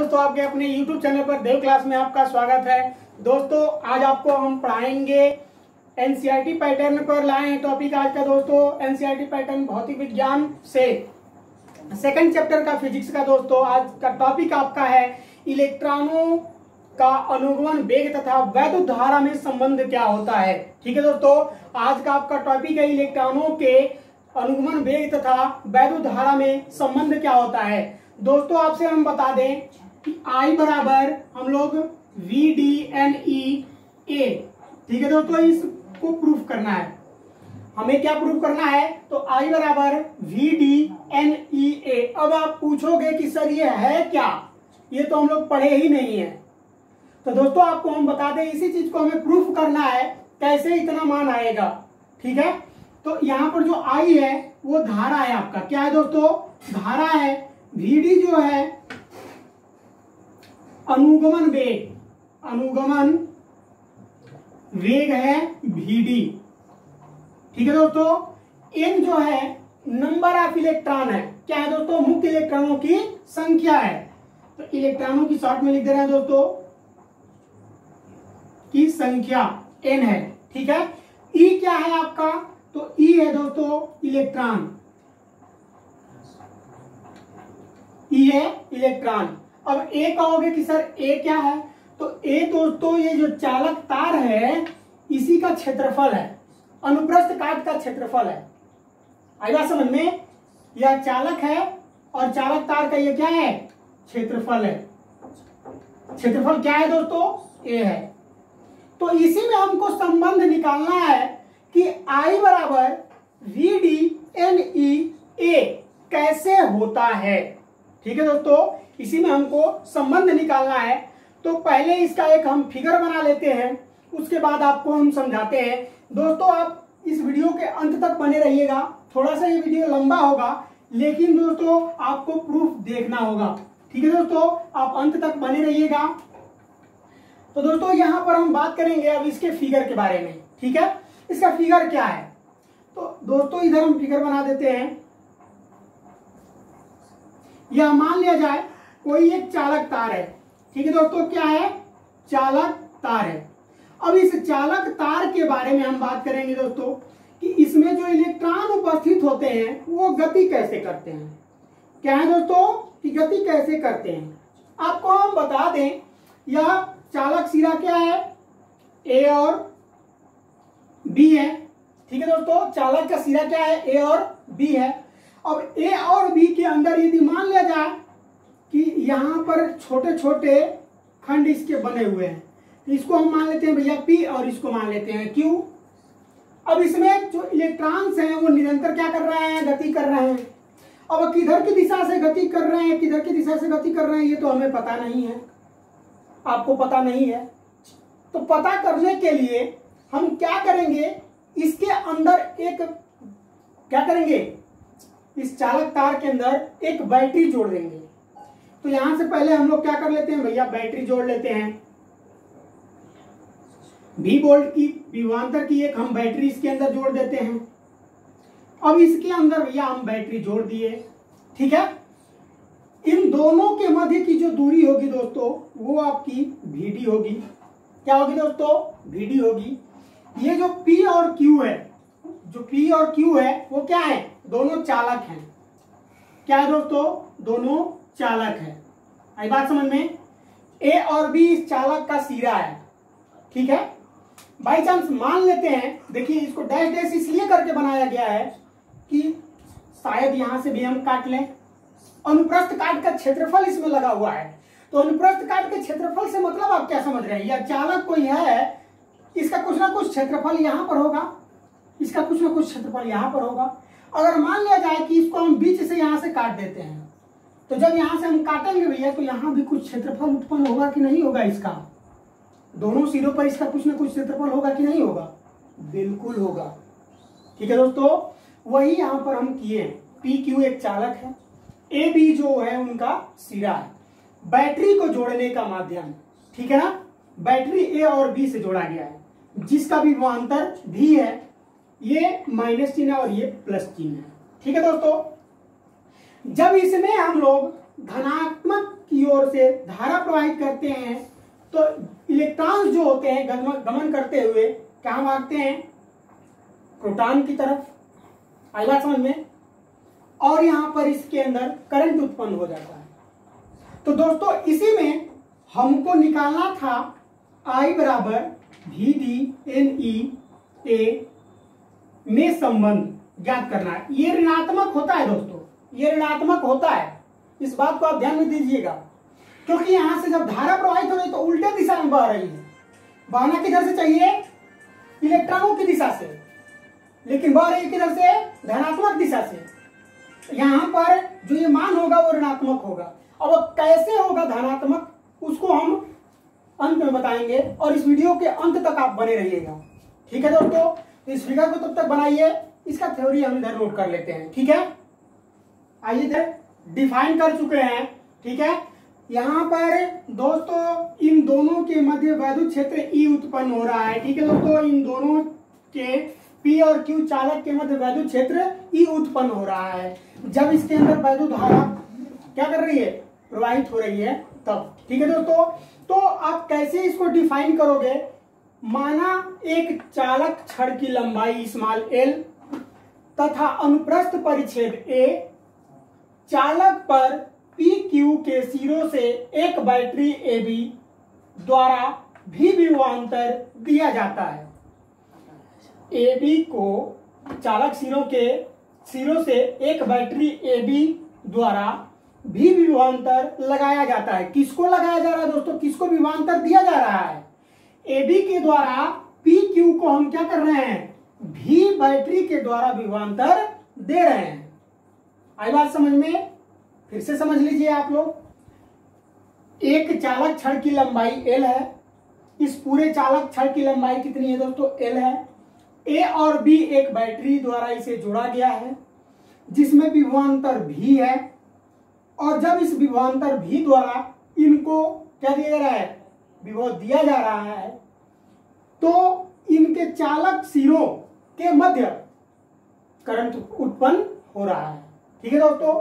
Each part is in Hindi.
दोस्तों आपके अपने YouTube चैनल पर देव क्लास में आपका स्वागत है। दोस्तों आज आपको हम पढ़ाएंगे एनसीईआरटी पैटर्न पर लाए हैं टॉपिक आज का। दोस्तों एनसीईआरटी पैटर्न भौतिक विज्ञान से सेकंड चैप्टर का फिजिक्स का। दोस्तों आज का टॉपिक आपका है इलेक्ट्रॉनों का अनुगमन वेग तथा वैद्युत धारा में संबंध क्या होता है। ठीक है दोस्तों, आज का आपका टॉपिक है इलेक्ट्रॉनों के अनुगमन वेग तथा वैद्युत धारा में संबंध क्या होता है। दोस्तों आपसे हम बता दें कि I बराबर हम लोग VDNE A। ठीक है दोस्तों, इसको प्रूफ करना है। हमें क्या प्रूफ करना है? तो I बराबर VDNE A। अब आप पूछोगे कि सर ये है क्या, ये तो हम लोग पढ़े ही नहीं है। तो दोस्तों आपको हम बता दें इसी चीज को हमें प्रूफ करना है, कैसे इतना मान आएगा। ठीक है, तो यहाँ पर जो I है वो धारा है आपका। क्या है दोस्तों? धारा है। VD जो है अनुगमन वेग है VD। ठीक है दोस्तों, N जो है नंबर ऑफ इलेक्ट्रॉन है। क्या है दोस्तों? मुक्त इलेक्ट्रॉनों की संख्या है। तो इलेक्ट्रॉनों की शॉर्ट में लिख दे रहे हैं दोस्तों की संख्या N है। ठीक है, E क्या है आपका? तो E है दोस्तों इलेक्ट्रॉन। E है इलेक्ट्रॉन। अब A कहोगे कि सर A क्या है? तो A दोस्तों ये जो चालक तार है इसी का क्षेत्रफल है, अनुप्रस्थ काट का क्षेत्रफल है। आएगा समझ में? यह चालक है और चालक तार का ये क्या है? क्षेत्रफल है। क्षेत्रफल क्या है दोस्तों? A है। तो इसी में हमको संबंध निकालना है कि I बराबर VDNE A कैसे होता है। ठीक है दोस्तों, इसी में हमको संबंध निकालना है। तो पहले इसका एक हम फिगर बना लेते हैं, उसके बाद आपको हम समझाते हैं। दोस्तों आप इस वीडियो के अंत तक बने रहिएगा। थोड़ा सा ये वीडियो लंबा होगा लेकिन दोस्तों आपको प्रूफ देखना होगा। ठीक है दोस्तों, आप अंत तक बने रहिएगा। तो दोस्तों यहाँ पर हम बात करेंगे अब इसके फिगर के बारे में। ठीक है, इसका फिगर क्या है? तो दोस्तों इधर हम फिगर बना देते हैं। यह मान लिया जाए कोई एक चालक तार है। ठीक है दोस्तों, क्या है? चालक तार है। अब इस चालक तार के बारे में हम बात करेंगे दोस्तों कि इसमें जो इलेक्ट्रॉन उपस्थित होते हैं वो गति कैसे करते हैं। क्या है दोस्तों कि गति कैसे करते हैं? आपको हम बता दें यह चालक सिरा क्या है? A और B है। ठीक है दोस्तों, चालक का सिरा क्या है? A और B है। अब A और B के अंदर यदि मान लिया जाए कि यहाँ पर छोटे छोटे खंड इसके बने हुए हैं, तो इसको हम मान लेते हैं भैया P और इसको मान लेते हैं Q। अब इसमें जो इलेक्ट्रॉन्स हैं वो निरंतर क्या कर रहे हैं? गति कर रहे हैं। अब किधर की दिशा से गति कर रहे हैं, किधर की दिशा से गति कर रहे हैं, ये तो हमें पता नहीं है, आपको पता नहीं है। तो पता करने के लिए हम क्या करेंगे, इसके अंदर एक क्या करेंगे, इस चालक तार के अंदर एक बैटरी जोड़ देंगे। तो यहां से पहले हम लोग क्या कर लेते हैं भैया, बैटरी जोड़ लेते हैं। 20 वोल्ट की विभवांतर की एक हम बैटरी इसके अंदर जोड़ देते हैं। अब इसके अंदर भैया हम बैटरी जोड़ दिए। ठीक है, इन दोनों के मध्य की जो दूरी होगी दोस्तों वो आपकी VD होगी। क्या होगी दोस्तों? VD होगी। ये जो P और Q है, जो P और Q है वो क्या है? दोनों चालक हैं। क्या है दोस्तों? दोनों चालक है। आई बात समझ में? A और B इस चालक का सिरा है। ठीक है, बाई चांस मान लेते हैं, देखिए इसको डैश डैश इसलिए करके बनाया गया है कि शायद यहां से भी हम काट लें। अनुप्रस्थ काट का क्षेत्रफल इसमें लगा हुआ है। तो अनुप्रस्थ काट के क्षेत्रफल से मतलब आप क्या समझ रहे हैं? यह चालक कोई है, इसका कुछ ना कुछ क्षेत्रफल यहां पर होगा, इसका कुछ ना कुछ क्षेत्रफल यहां पर होगा। अगर मान लिया जाए कि इसको हम बीच से यहां से काट देते हैं, तो जब यहां से हम काटेंगे भैया तो यहां भी कुछ क्षेत्रफल उत्पन्न होगा कि नहीं होगा? इसका दोनों सिरों पर इसका कुछ ना कुछ क्षेत्रफल होगा कि नहीं होगा? बिल्कुल होगा। ठीक है दोस्तों, वही यहां पर हम किए। PQ एक चालक है, AB जो है उनका सिरा है, बैटरी को जोड़ने का माध्यम। ठीक है ना, बैटरी A और B से जोड़ा गया है, जिसका भी विभवांतर V है। ये माइनस चिन्ह और ये प्लस चिन्ह है। ठीक है दोस्तों, जब इसमें हम लोग धनात्मक की ओर से धारा प्रवाहित करते हैं तो इलेक्ट्रॉन्स जो होते हैं गमन करते हुए कहाँ भागते हैं, प्रोटॉन की तरफ। आई बात समझ में। और यहां पर इसके अंदर करंट उत्पन्न हो जाता है। तो दोस्तों इसी में हमको निकालना था I बराबर VD/NE में संबंध ज्ञात करना है। ये ऋणात्मक होता है दोस्तों, ये ऋणात्मक होता है, इस बात को आप ध्यान में दीजिएगा, क्योंकि यहां से जब धारा प्रवाहित हो रही है तो उल्टे दिशा में बह रही है। बहना किधर से चाहिए, इलेक्ट्रॉनों की दिशा से, लेकिन बह रही किधर से, धनात्मक दिशा से। यहां पर जो ये मान होगा वो ऋणात्मक होगा। अब कैसे होगा धनात्मक, उसको हम अंत में बताएंगे, और इस वीडियो के अंत तक आप बने रहिएगा। ठीक है दोस्तों, तो इस फिगर को तब तक बनाइए, इसका थ्योरी हम इधर नोट कर लेते हैं। ठीक है, आइए इधर डिफाइन कर चुके हैं। ठीक है, यहाँ पर दोस्तों इन दोनों के मध्य वैद्युत क्षेत्र E उत्पन्न हो रहा है। ठीक है दोस्तों, इन दोनों के P और Q चालक के मध्य वैद्युत क्षेत्र E उत्पन्न हो रहा है जब इसके अंदर वैद्युत धारा क्या कर रही है, प्रवाहित हो रही है तब। ठीक है दोस्तों, तो आप कैसे इसको डिफाइन करोगे, माना एक चालक छड़ की लंबाई स्मॉल l तथा अनुप्रस्थ परिच्छेद A, चालक पर PQ के सिरों से एक बैटरी AB द्वारा भी विभवांतर दिया जाता है। AB को चालक सिरों से एक बैटरी AB द्वारा भी विभवांतर लगाया जाता है। किसको लगाया जा रहा है दोस्तों, किसको विभवांतर दिया जा रहा है, AB के द्वारा PQ को हम क्या कर रहे हैं, भी बैटरी के द्वारा विभवांतर दे रहे हैं। आई बात समझ में, फिर से समझ लीजिए आप लोग। एक चालक छड़ की लंबाई L है, इस पूरे चालक छड़ की लंबाई कितनी है दोस्तों, L है। A और B एक बैटरी द्वारा इसे जोड़ा गया है जिसमें विभवांतर V है, और जब इस विभवांतर V द्वारा इनको क्या दिया जा रहा है, विभव दिया जा रहा है, तो इनके चालक सिरों के मध्य करंट उत्पन्न हो रहा है। ठीक है दोस्तों,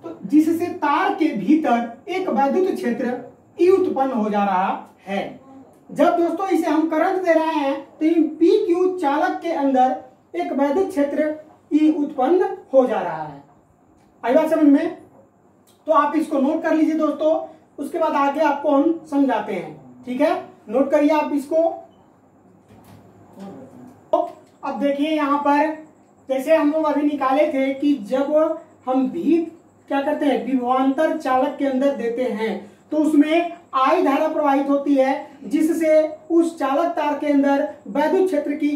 तो जिससे तार के भीतर एक वैद्युत क्षेत्र E उत्पन्न हो जा रहा है। जब दोस्तों इसे हम करंट दे रहे हैं तो इन PQ चालक के अंदर एक वैद्युत क्षेत्र E उत्पन्न हो जा रहा है। आई बात समझ में, तो आप इसको नोट कर लीजिए दोस्तों, उसके बाद आगे आपको हम समझाते हैं। ठीक है, नोट करिए आप इसको। अब देखिए यहाँ पर जैसे हम लोग अभी निकाले थे कि जब हम भी क्या करते हैं, विभवांतर चालक के अंदर देते हैं तो उसमें I धारा प्रवाहित होती है जिससे उस चालक तार के अंदर वैद्युत क्षेत्र की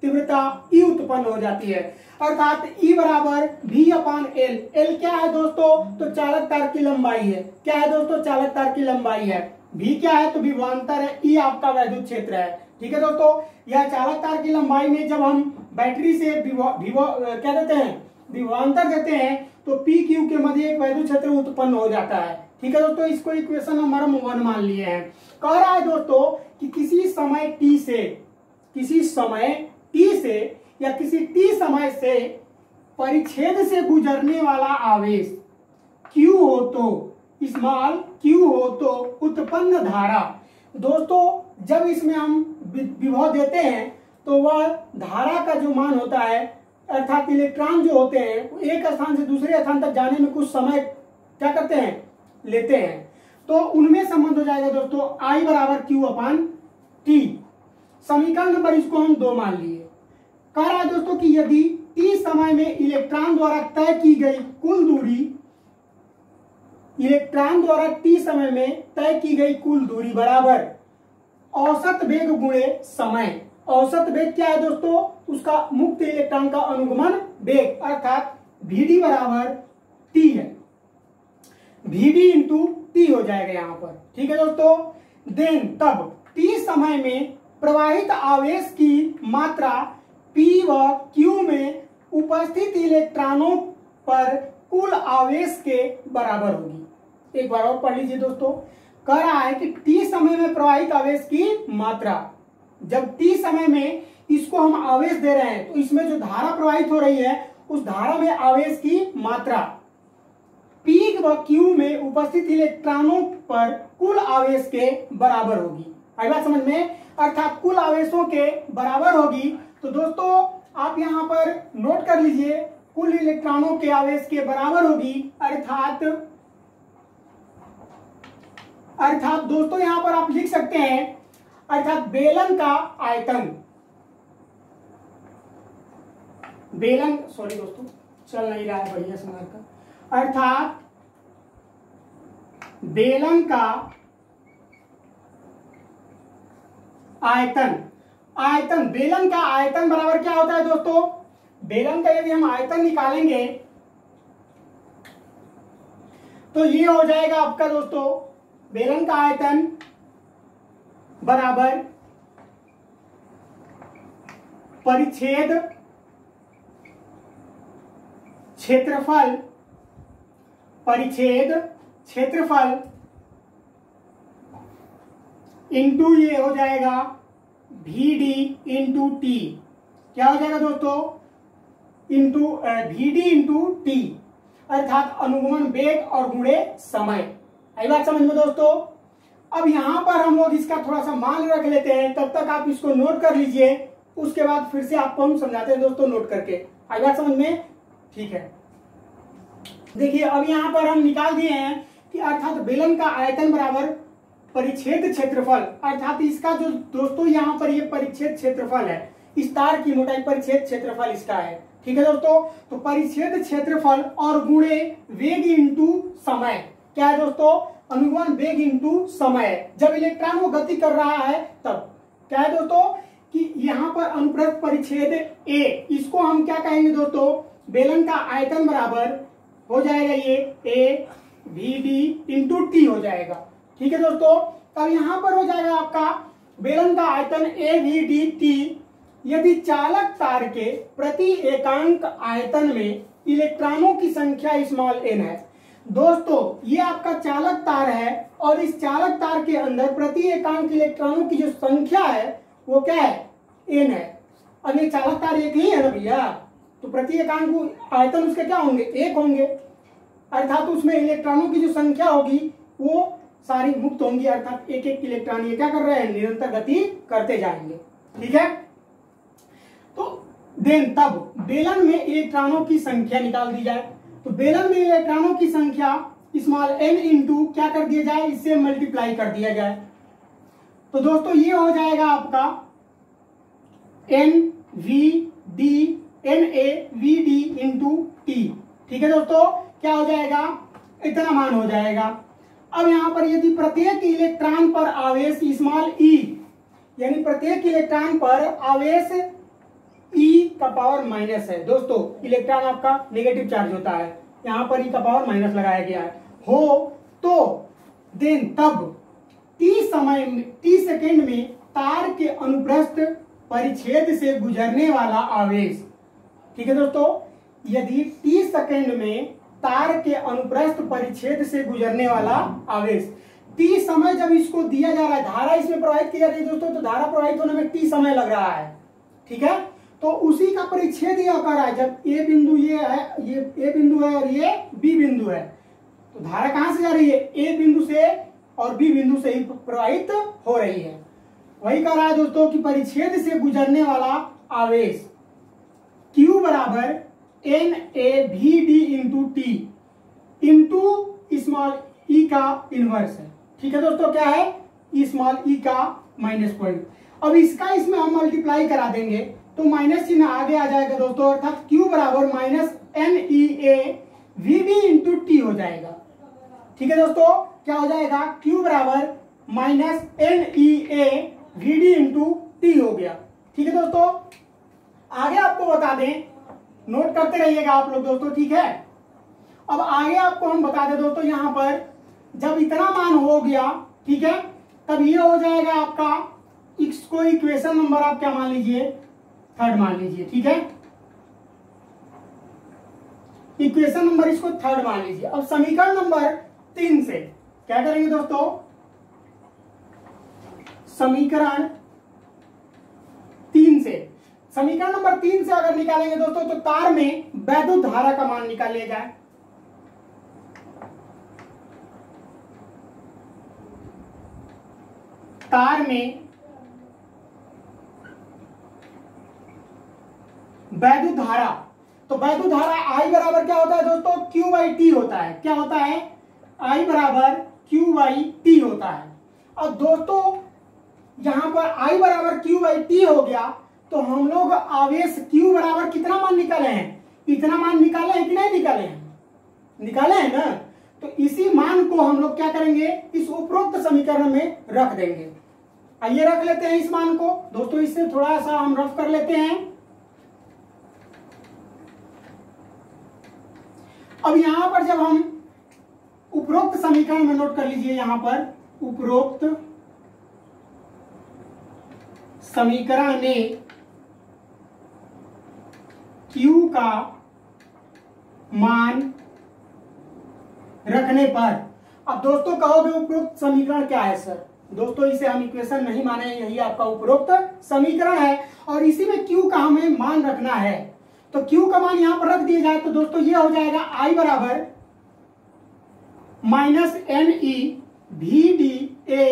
तीव्रता E उत्पन्न हो जाती है, अर्थात E बराबर V/L। L क्या है दोस्तों, तो चालक तार की लंबाई है। क्या है दोस्तों, चालक तार की लंबाई है। V क्या है, तो विभवांतर है। E आपका वैद्युत क्षेत्र है। ठीक है दोस्तों, यह चालक तार की लंबाई में जब हम बैटरी से क्या देते हैं, विभवांतर देते हैं तो PQ के मध्य एक वैद्युत क्षेत्र उत्पन्न हो जाता है। ठीक है दोस्तों, इसको इक्वेशन नंबर 1 मान लिए हैं। कह रहा है दोस्तों कि किसी समय t से या किसी t समय से परिच्छेद से गुजरने वाला आवेश Q हो तो, स्मॉल q हो तो उत्पन्न धारा। दोस्तों जब इसमें हम विभव देते हैं तो वह धारा का जो मान होता है, अर्थात इलेक्ट्रॉन जो होते हैं एक स्थान से दूसरे स्थान तक जाने में कुछ समय क्या करते हैं, लेते हैं, तो उनमें संबंध हो जाएगा दोस्तों I बराबर Q/T। समीकरण नंबर इसको हम 2 मान लिए। कह रहा है दोस्तों कि यदि T समय में इलेक्ट्रॉन द्वारा तय की गई कुल दूरी, इलेक्ट्रॉन द्वारा T समय में तय की गई कुल दूरी बराबर औसत वेग गुणे समय। औसत वेग क्या है दोस्तों, उसका मुक्त इलेक्ट्रॉन का अनुगमन वेग, अर्थात Vd बराबर T है। Vd इंटू T हो जाएगा यहाँ पर। ठीक है दोस्तों, देन तब T समय में प्रवाहित आवेश की मात्रा P व Q में उपस्थित इलेक्ट्रॉनों पर कुल आवेश के बराबर होगी। एक बार और पढ़ लीजिए दोस्तों, कह रहा है कि T समय में प्रवाहित आवेश की मात्रा, जब T समय में इसको हम आवेश दे रहे हैं तो इसमें जो धारा प्रवाहित हो रही है उस धारा में आवेश की मात्रा पी व क्यू में उपस्थित इलेक्ट्रॉनों पर कुल आवेश के बराबर होगी। आई बात समझ में? अर्थात कुल आवेशों के बराबर होगी। तो दोस्तों आप यहां पर नोट कर लीजिए, कुल इलेक्ट्रॉनों के आवेश के बराबर होगी। अर्थात दोस्तों यहां पर आप लिख सकते हैं, अर्थात बेलन का आयतन, सॉरी दोस्तों चल नहीं रहा है बढ़िया समझ का, अर्थात बेलन का आयतन बेलन का आयतन बराबर क्या होता है दोस्तों? बेलन का यदि हम आयतन निकालेंगे तो ये हो जाएगा आपका दोस्तों, बेलन का आयतन बराबर परिच्छेद क्षेत्रफल इंटू ये हो जाएगा VD इंटू टी। क्या हो जाएगा दोस्तों? इंटू VD इंटू टी, अर्थात अनुगमन वेग और गुणे समय। आई बात समझ में दोस्तों? अब यहां पर हम लोग इसका थोड़ा सा मान रख लेते हैं, तब तक आप इसको नोट कर लीजिए, उसके बाद फिर से आपको हम समझाते हैं दोस्तों नोट करके। आई बात समझ में? ठीक है, देखिए अब यहां पर हम निकाल दिए हैं कि अर्थात बेलन का आयतन बराबर परिच्छेद क्षेत्रफल, अर्थात इसका जो दोस्तों यहाँ पर ये परिच्छेद क्षेत्रफल है, इस तार की मोटाई परिच्छेद क्षेत्रफल इसका है। ठीक है दोस्तों, तो परिच्छेद क्षेत्रफल और गुणे वेग इंटू समय। क्या है दोस्तों? अनुगमन वेग इंटू समय। जब इलेक्ट्रॉन वो गति कर रहा है तब क्या है दोस्तों कि यहाँ पर अनुप्रस्थ परिच्छेद ए, इसको हम क्या कहेंगे दोस्तों? बेलन का आयतन बराबर हो जाएगा ये ए VD इंटू टी हो जाएगा। ठीक है दोस्तों, अब यहां पर हो जाएगा आपका बेलन का आयतन AVD यदि चालक तार के प्रति एकांक आयतन में इलेक्ट्रॉनों की संख्या स्मॉल n है। दोस्तों ये आपका चालक तार है और इस चालक तार के अंदर प्रति एकांक इलेक्ट्रॉनों की जो संख्या है वो क्या है? n है। अब ये चालक तार एक ही है ना भैया, तो प्रति एकांक आयतन उसके क्या होंगे? एक होंगे, अर्थात उसमें इलेक्ट्रॉनों की जो संख्या होगी वो सारी मुक्त होंगी, अर्थात एक एक इलेक्ट्रॉन ये क्या कर रहे हैं? निरंतर गति करते जाएंगे। ठीक है, तो देन तब बेलन में इलेक्ट्रॉनों की संख्या निकाल दी जाए। तो बेलन में इलेक्ट्रॉनों की संख्या स्मॉल n इंटू क्या कर दिया जाए? इससे मल्टीप्लाई कर दिया जाए। तो दोस्तों ये हो जाएगा आपका NAVD इंटू टी। ठीक है दोस्तों, क्या हो जाएगा? इतना मान हो जाएगा। अब यहां पर यदि प्रत्येक इलेक्ट्रॉन पर आवेश स्मॉल e, यानी प्रत्येक इलेक्ट्रॉन पर आवेश e का पावर माइनस है दोस्तों, इलेक्ट्रॉन आपका नेगेटिव चार्ज होता है, यहां पर e का पावर माइनस लगाया गया है, हो तो देन तब t सेकेंड में तार के अनुप्रस्थ परिच्छेद से गुजरने वाला आवेश। ठीक है दोस्तों, यदि t सेकेंड में तार के अनुप्रस्थ परिच्छेद से गुजरने वाला आवेश, t समय जब इसको दिया जा रहा है, धारा इसमें प्रवाहित की जा रही है दोस्तों, तो धारा प्रवाहित होने में t समय लग रहा है। ठीक है, तो उसी का परिच्छेद यह कर रहा है, जब a बिंदु ये है, ये a बिंदु है और ये b बिंदु है, तो धारा कहां से जा रही है? a बिंदु से और b बिंदु से ही प्रवाहित हो रही है। वही कह रहा है दोस्तों कि परिच्छेद से गुजरने वाला आवेश Q बराबर NAVD into T into small e का इनवर्स है। ठीक है दोस्तों, क्या है? स्मॉल e का माइनस पॉइंट। अब इसका इसमें हम मल्टीप्लाई करा देंगे तो माइनस चिन्ह आगे आ जाएगा दोस्तों, अर्थात Q बराबर माइनस NEAVD इंटू टी हो जाएगा। ठीक है दोस्तों, क्या हो जाएगा? Q बराबर माइनस NEAVD इंटू टी हो गया। ठीक है दोस्तों, आगे आपको बता दें, नोट करते रहिएगा आप लोग दोस्तों। ठीक है, अब आगे आपको हम बता दें दोस्तों, यहां पर जब इतना मान हो गया, ठीक है, तब ये हो जाएगा आपका, इसको इक्वेशन नंबर आप क्या मान लीजिए? थर्ड मान लीजिए। ठीक है, इक्वेशन नंबर इसको थर्ड मान लीजिए। अब समीकरण नंबर 3 से क्या करेंगे दोस्तों? समीकरण 3 से, समीकरण नंबर 3 से अगर निकालेंगे दोस्तों, तो तार में वैद्युत धारा का मान निकाल लिया जाए। तार में वैद्युत धारा, तो वैद्युत धारा I बराबर क्या होता है दोस्तों, Q बाई टी होता है। क्या होता है, I बराबर Q बाई टी होता है। और दोस्तों यहां पर I बराबर Q बाई टी हो गया, तो हम लोग आवेश Q बराबर कितना मान निकाले हैं, इतना मान निकाले हैं कि नहीं निकाले हैं, निकाले हैं ना। तो इसी मान को हम लोग क्या करेंगे, इस उपरोक्त समीकरण में रख देंगे। आइए रख लेते हैं इस मान को दोस्तों, इससे थोड़ा सा हम रफ कर लेते हैं। अब यहां पर जब हम उपरोक्त समीकरण में नोट कर लीजिए, यहां पर उपरोक्त समीकरण में Q का मान रखने पर, अब दोस्तों कहोगे उपरोक्त समीकरण क्या है सर, दोस्तों इसे हम इक्वेशन नहीं माने, यही आपका उपरोक्त समीकरण है और इसी में Q का हमें मान रखना है। तो Q का मान यहां पर रख दिया जाए तो दोस्तों ये हो जाएगा I बराबर minus N E V D A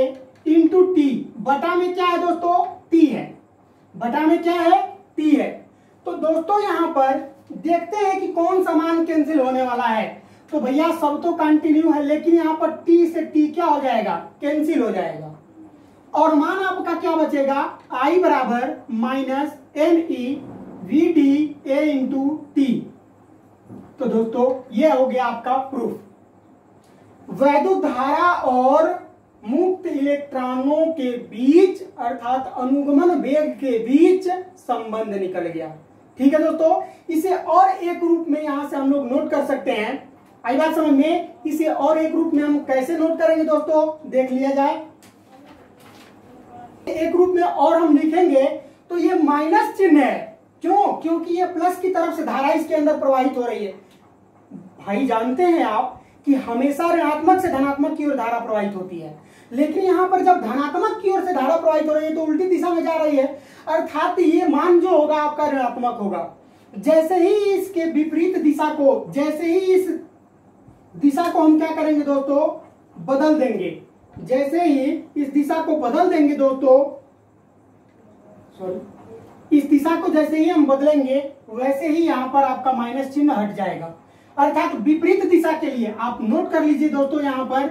into T, बटा में क्या है दोस्तों, T है, बटा में क्या है, T है। तो दोस्तों यहां पर देखते हैं कि कौन सा मान कैंसिल होने वाला है। तो भैया सब तो कंटिन्यू है, लेकिन यहां पर T से T क्या हो जाएगा, कैंसिल हो जाएगा और मान आपका क्या बचेगा, I बराबर minus N E V D A into T. तो दोस्तों ये हो गया आपका प्रूफ। वैद्युत धारा और मुक्त इलेक्ट्रॉनों के बीच अर्थात अनुगमन वेग के बीच संबंध निकल गया। ठीक है दोस्तों, इसे और एक रूप में यहां से हम लोग नोट कर सकते हैं। आई बात समझ में, इसे और एक रूप में हम कैसे नोट करेंगे दोस्तों, देख लिया जाए। एक रूप में और हम लिखेंगे तो ये माइनस चिन्ह है, क्यों, क्योंकि ये प्लस की तरफ से धारा इसके अंदर प्रवाहित हो रही है। भाई जानते हैं आप कि हमेशा ऋणात्मक से धनात्मक की ओर धारा प्रवाहित होती है, लेकिन यहां पर जब धनात्मक की ओर से धारा प्रवाहित हो रही है तो उल्टी दिशा में जा रही है, अर्थात ये मान जो होगा आपका ऋणात्मक होगा। जैसे ही इसके विपरीत दिशा को, जैसे ही इस दिशा को हम क्या करेंगे दोस्तों, बदल देंगे, जैसे ही इस दिशा को बदल देंगे दोस्तों, सॉरी, इस दिशा को जैसे ही हम बदलेंगे वैसे ही यहां पर आपका माइनस चिन्ह हट जाएगा, अर्थात विपरीत दिशा के लिए आप नोट कर लीजिए दोस्तों, यहां पर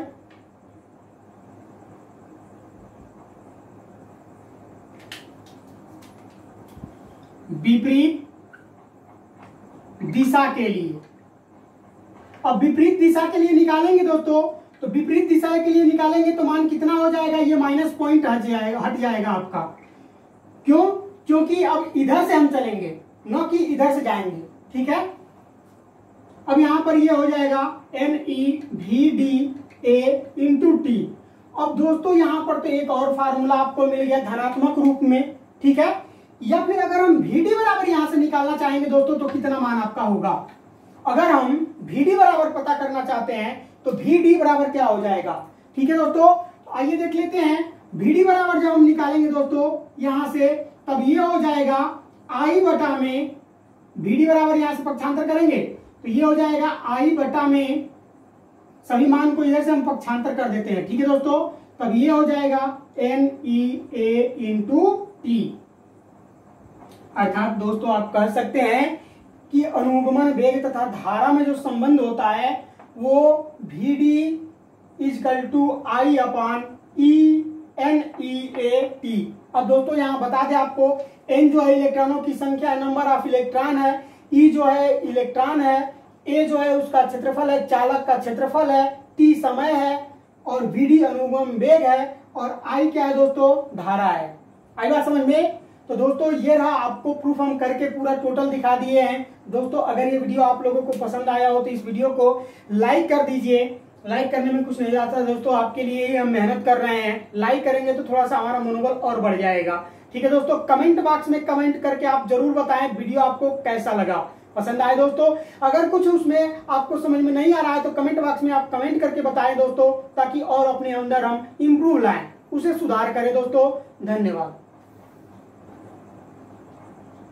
विपरीत दिशा के लिए। अब विपरीत दिशा के लिए निकालेंगे दोस्तों, तो विपरीत दिशा के लिए निकालेंगे तो मान कितना हो जाएगा, ये माइनस पॉइंट हट जाएगा आपका। क्यों, क्योंकि अब इधर से हम चलेंगे, न कि इधर से जाएंगे। ठीक है, अब यहां पर ये हो जाएगा N E V D A into T. अब दोस्तों यहां पर तो एक और फार्मूला आपको मिल गया धनात्मक रूप में। ठीक है, या फिर अगर हम वी डी बराबर यहां से निकालना चाहेंगे दोस्तों तो कितना मान आपका होगा, अगर हम वी डी बराबर पता करना चाहते हैं तो वी डी बराबर क्या हो जाएगा। ठीक है दोस्तों, आइए देख लेते हैं। वी डी बराबर जब हम निकालेंगे दोस्तों यहां से, तब ये हो जाएगा आई बटा में, वी डी बराबर यहां से पक्षांतर करेंगे तो ये हो जाएगा आई बटा में, सभी मान को इधर से हम पक्षांतर कर देते हैं। ठीक है दोस्तों, तब ये हो जाएगा एन ई ए इंटू टी। अर्थात दोस्तों आप कह सकते हैं कि अनुगमन वेग तथा धारा में जो संबंध होता है वो V D equal to I upon E N E A T. अब दोस्तों यहां बता दें आपको, एन जो है इलेक्ट्रॉनों की संख्या है, नंबर ऑफ इलेक्ट्रॉन है, ई जो है इलेक्ट्रॉन है, ए जो है उसका क्षेत्रफल है, चालक का क्षेत्रफल है, टी समय है और वी डी अनुगमन वेग है और आई क्या है दोस्तों, धारा है। आई बात समझ में। तो दोस्तों ये रहा, आपको प्रूफ हम करके पूरा टोटल दिखा दिए हैं। दोस्तों अगर ये वीडियो आप लोगों को पसंद आया हो तो इस वीडियो को लाइक कर दीजिए। लाइक करने में कुछ नहीं जाता दोस्तों, आपके लिए ही हम मेहनत कर रहे हैं। लाइक करेंगे तो थोड़ा सा हमारा मनोबल और बढ़ जाएगा। ठीक है दोस्तों, कमेंट बॉक्स में कमेंट करके आप जरूर बताएं वीडियो आपको कैसा लगा, पसंद आए दोस्तों। अगर कुछ उसमें आपको समझ में नहीं आ रहा है तो कमेंट बॉक्स में आप कमेंट करके बताएं दोस्तों, ताकि और अपने अंदर हम इम्प्रूव लाएं, उसे सुधार करें दोस्तों। धन्यवाद।